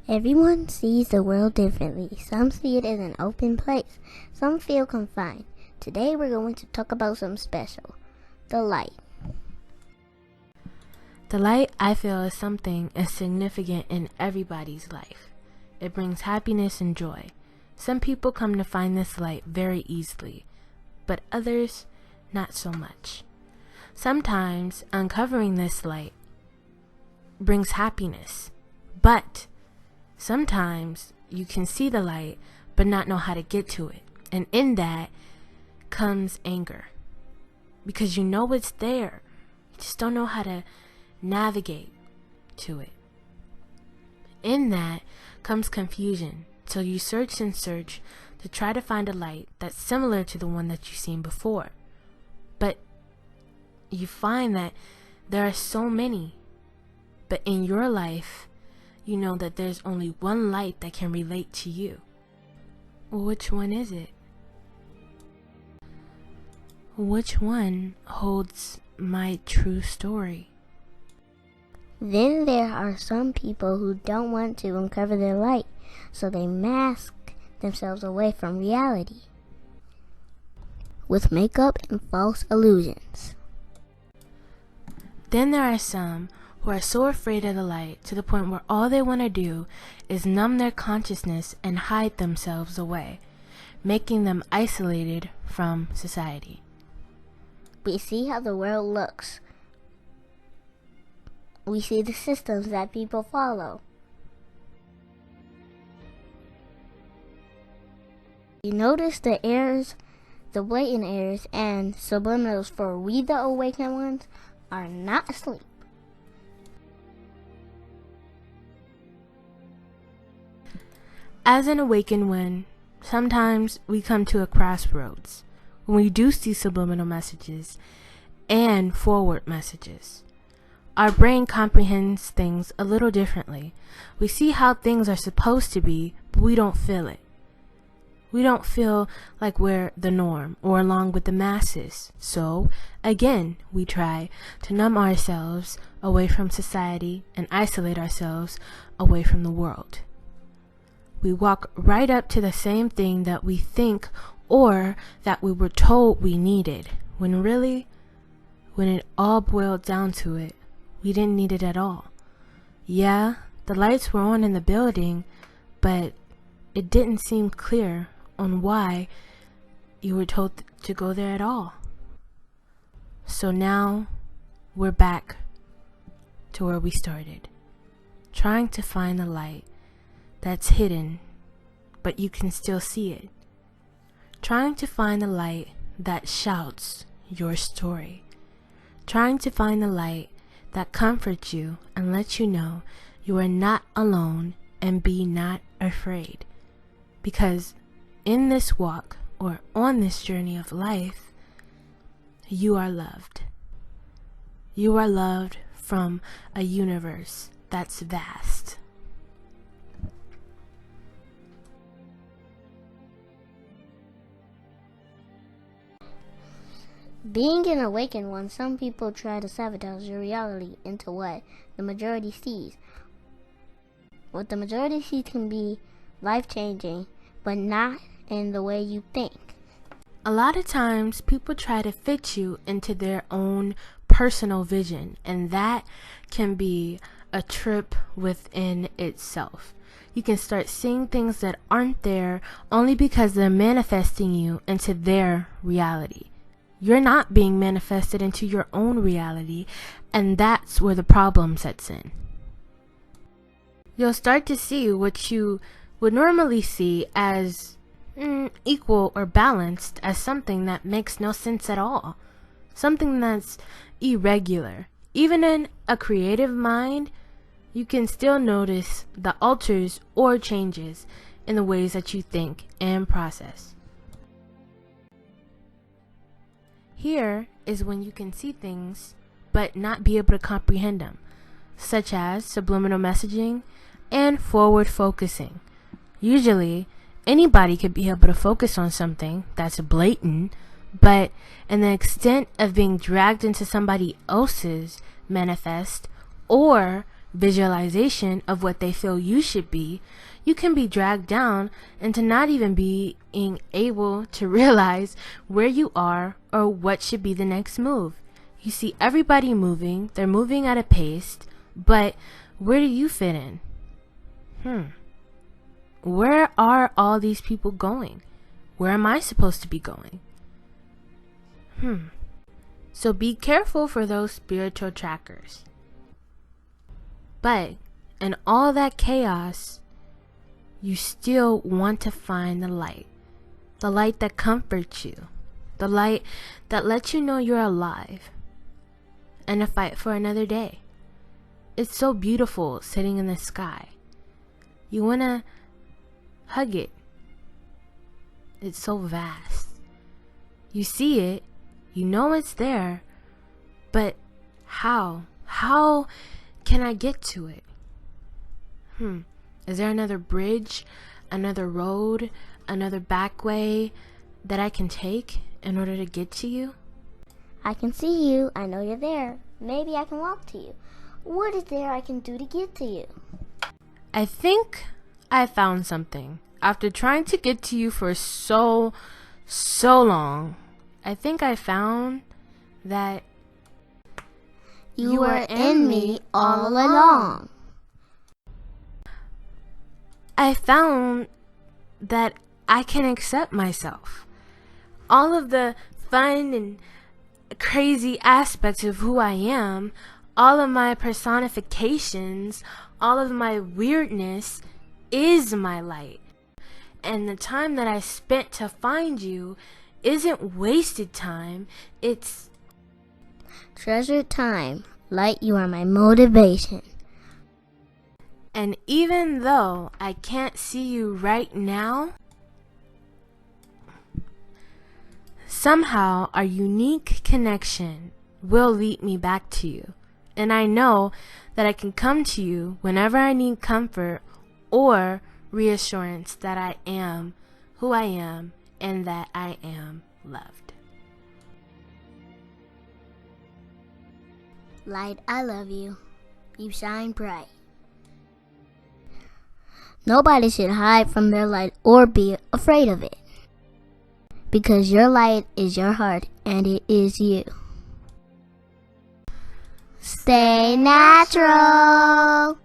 Everyone sees the world differently. Some see it as an open place. Some feel confined. Today we're going to talk about something special. The light. The light, I feel, is something is significant in everybody's life. It brings happiness and joy. Some people come to find this light very easily, but others not so much. Sometimes uncovering this light brings happiness, but sometimes you can see the light but not know how to get to it. And in that comes anger, because you know it's there. You just don't know how to navigate to it. In that comes confusion. So you search and search to try to find a light that's similar to the one that you've seen before. But you find that there are so many. But in your life, you know that there's only one light that can relate to you. Which one is it? Which one holds my true story? Then there are some people who don't want to uncover their light, so they mask themselves away from reality with makeup and false illusions. Then there are some who are so afraid of the light to the point where all they want to do is numb their consciousness and hide themselves away, making them isolated from society. We see how the world looks. We see the systems that people follow. You notice the errors, the blatant errors, and subliminals for we the awakened ones are not asleep. As an awakened one, sometimes we come to a crossroads when we do see subliminal messages and forward messages. Our brain comprehends things a little differently. We see how things are supposed to be, but we don't feel it. We don't feel like we're the norm or along with the masses. So, again, we try to numb ourselves away from society and isolate ourselves away from the world. We walk right up to the same thing that we think or that we were told we needed, when really, when it all boiled down to it, we didn't need it at all. Yeah, the lights were on in the building, but it didn't seem clear on why you were told to go there at all. So now we're back to where we started, trying to find the light that's hidden, but you can still see it. Trying to find the light that shouts your story. Trying to find the light that comforts you and lets you know you are not alone and be not afraid. Because in this walk or on this journey of life, you are loved. You are loved from a universe that's vast. Being an awakened one, some people try to sabotage your reality into what the majority sees. What the majority sees can be life-changing, but not in the way you think. A lot of times, people try to fit you into their own personal vision, and that can be a trip within itself. You can start seeing things that aren't there only because they're manifesting you into their reality. You're not being manifested into your own reality, and that's where the problem sets in. You'll start to see what you would normally see as equal or balanced as something that makes no sense at all. Something that's irregular. Even in a creative mind, you can still notice the alters or changes in the ways that you think and process. Here is when you can see things but not be able to comprehend them, such as subliminal messaging and forward focusing. Usually, anybody could be able to focus on something that's blatant, but in the extent of being dragged into somebody else's manifest or visualization of what they feel you should be, you can be dragged down into not even being able to realize where you are or what should be the next move. You see everybody moving, they're moving at a pace, but where do you fit in? Where are all these people going? Where am I supposed to be going? So be careful for those spiritual trackers. But in all that chaos, you still want to find the light that comforts you, the light that lets you know you're alive and to fight for another day. It's so beautiful sitting in the sky. You want to hug it. It's so vast. You see it, you know it's there, but how? How can I get to it? Is there another bridge, another road, another back way that I can take in order to get to you? I can see you. I know you're there. Maybe I can walk to you. What is there I can do to get to you? I think I found something. After trying to get to you for so long, I think I found that you were in me all along. I found that I can accept myself. All of the fun and crazy aspects of who I am, all of my personifications, all of my weirdness is my light. And the time that I spent to find you isn't wasted time, it's treasured time. Light, you are my motivation. And even though I can't see you right now, somehow our unique connection will lead me back to you. And I know that I can come to you whenever I need comfort or reassurance that I am who I am and that I am loved. Light, I love you. You shine bright. Nobody should hide from their light or be afraid of it. Because your light is your heart and it is you. Stay natural.